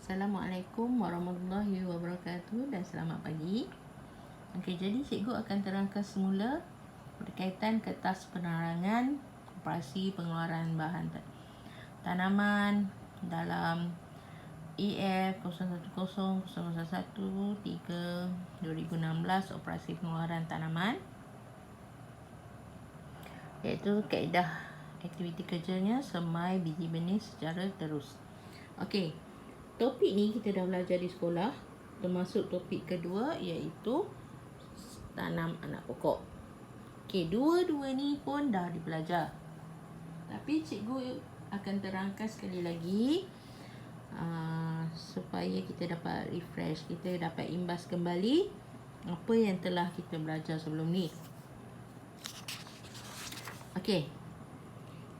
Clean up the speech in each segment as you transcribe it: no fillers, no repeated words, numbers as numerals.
Assalamualaikum warahmatullahi wabarakatuh dan selamat pagi. Okey, jadi cikgu akan terangkan semula berkaitan kertas penerangan operasi pengeluaran bahan tanaman dalam EF 010013/2016 operasi pengeluaran tanaman, iaitu kaedah aktiviti kerjanya semai biji benih secara terus. Okey, topik ni kita dah belajar di sekolah, termasuk topik kedua iaitu tanam anak pokok. Okey, dua-dua ni pun dah dibelajar. Tapi cikgu akan terangkan sekali lagi supaya kita dapat refresh, kita dapat imbas kembali apa yang telah kita belajar sebelum ni. Okey.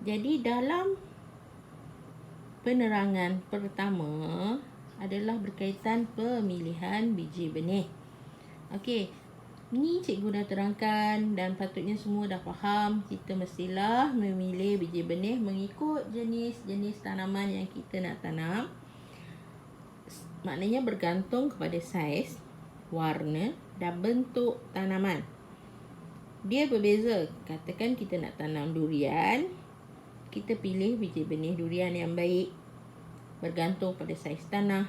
Jadi dalam penerangan pertama adalah berkaitan pemilihan biji benih. Okey, ni cikgu dah terangkan dan patutnya semua dah faham. Kita mestilah memilih biji benih mengikut jenis-jenis tanaman yang kita nak tanam. Maknanya bergantung kepada saiz, warna dan bentuk tanaman. Dia berbeza. Katakan kita nak tanam durian, kita pilih biji benih durian yang baik, bergantung pada saiz tanah,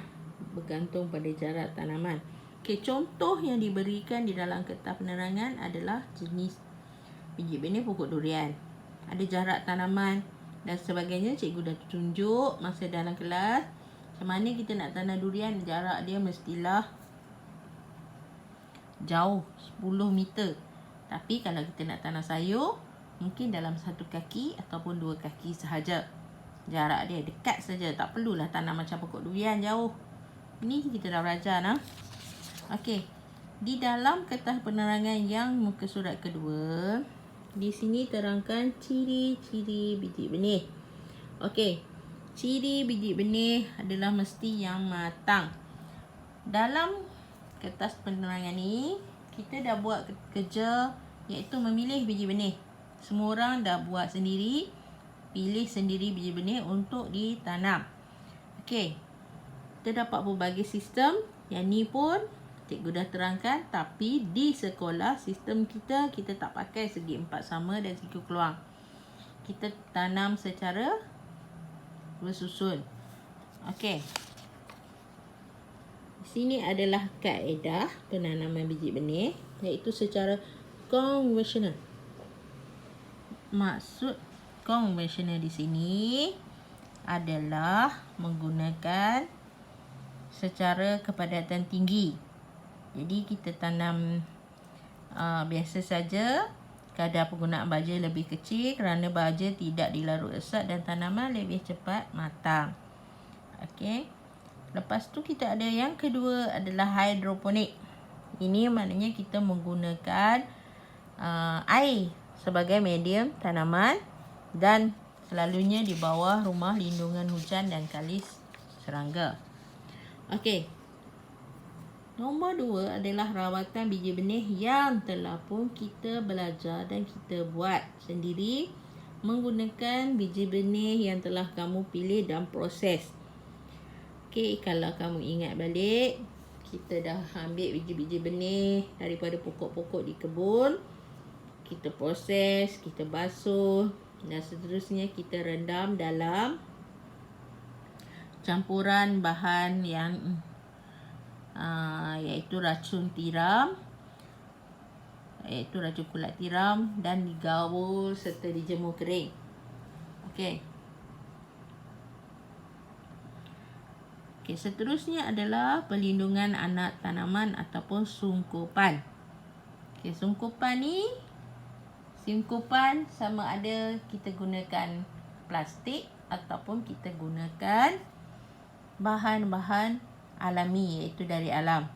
bergantung pada jarak tanaman. Okey, contoh yang diberikan di dalam kertas penerangan adalah jenis biji benih pokok durian, ada jarak tanaman dan sebagainya. Cikgu dah tunjuk masa dalam kelas macam mana kita nak tanam durian. Jarak dia mestilah jauh 10 meter. Tapi kalau kita nak tanam sayur, mungkin dalam 1 kaki ataupun 2 kaki sahaja. Jarak dia dekat saja, tak perlulah tanam macam pokok durian jauh. Ini kita dah belajar nah. Okey. Di dalam kertas penerangan yang muka surat kedua, di sini terangkan ciri-ciri biji benih. Okey. Ciri biji benih adalah mesti yang matang. Dalam kertas penerangan ni, kita dah buat kerja iaitu memilih biji benih. Semua orang dah buat sendiri, pilih sendiri biji benih untuk ditanam. Okey. Kita dapat berbagai sistem. Yang ni pun cikgu dah terangkan, tapi di sekolah sistem kita tak pakai segi empat sama dan segi keluar. Kita tanam secara bersusun. Okey. Di sini adalah kaedah penanaman biji benih iaitu secara konvensional. Maksud konvensional di sini adalah menggunakan secara kepadatan tinggi. Jadi kita tanam biasa saja, kadar penggunaan baja lebih kecil kerana baja tidak dilarut resap dan tanaman lebih cepat matang. Okey. Lepas tu kita ada yang kedua adalah hidroponik. Ini maknanya kita menggunakan air sebagai medium tanaman dan selalunya di bawah rumah lindungan hujan dan kalis serangga. Okey. Nombor 2 adalah rawatan biji benih yang telah pun kita belajar dan kita buat sendiri menggunakan biji benih yang telah kamu pilih dan proses. Okey, kalau kamu ingat balik, kita dah ambil biji-biji benih daripada pokok-pokok di kebun. Kita proses, kita basuh dan seterusnya kita rendam dalam campuran bahan yang iaitu racun tiram, iaitu racun kulat tiram dan digaul serta dijemur kering. Okey. Okey, seterusnya adalah pelindungan anak tanaman ataupun sungkupan. Okey, sungkupan sama ada kita gunakan plastik ataupun kita gunakan bahan-bahan alami iaitu dari alam.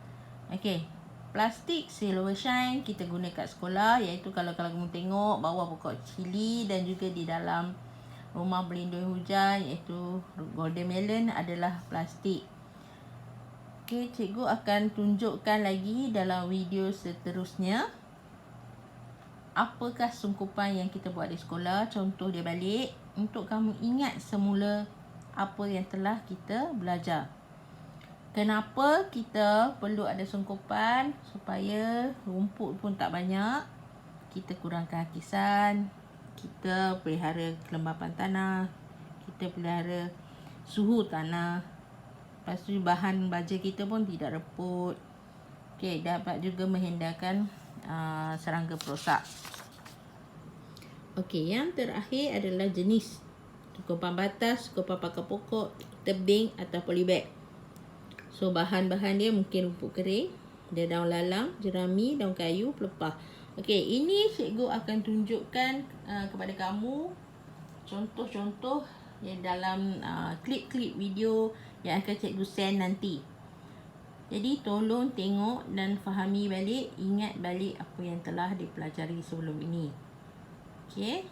Okey. Plastik silver shine kita guna kat sekolah, iaitu kalau kamu tengok bawah pokok cili dan juga di dalam rumah berlindung hujan iaitu golden melon adalah plastik. Okey, cikgu akan tunjukkan lagi dalam video seterusnya apakah sungkupan yang kita buat di sekolah, contoh dia balik untuk kamu ingat semula apa yang telah kita belajar. Kenapa kita perlu ada sungkupan? Supaya rumput pun tak banyak, kita kurangkan hakisan, kita pelihara kelembapan tanah, kita pelihara suhu tanah. Lepas tu bahan baja kita pun tidak reput. Okey, dapat juga menghindarkan serangga perosak. Okey, yang terakhir adalah jenis sungkupan batas, sungkupan pakan pokok, tebing atau polybag. So bahan-bahan dia mungkin rumput kering, dia daun lalang, jerami, daun kayu, pelepah. Okey, ini cikgu akan tunjukkan kepada kamu contoh-contoh yang dalam klip-klip video yang akan cikgu send nanti. Jadi tolong tengok dan fahami balik, ingat balik apa yang telah dipelajari sebelum ini. Okey.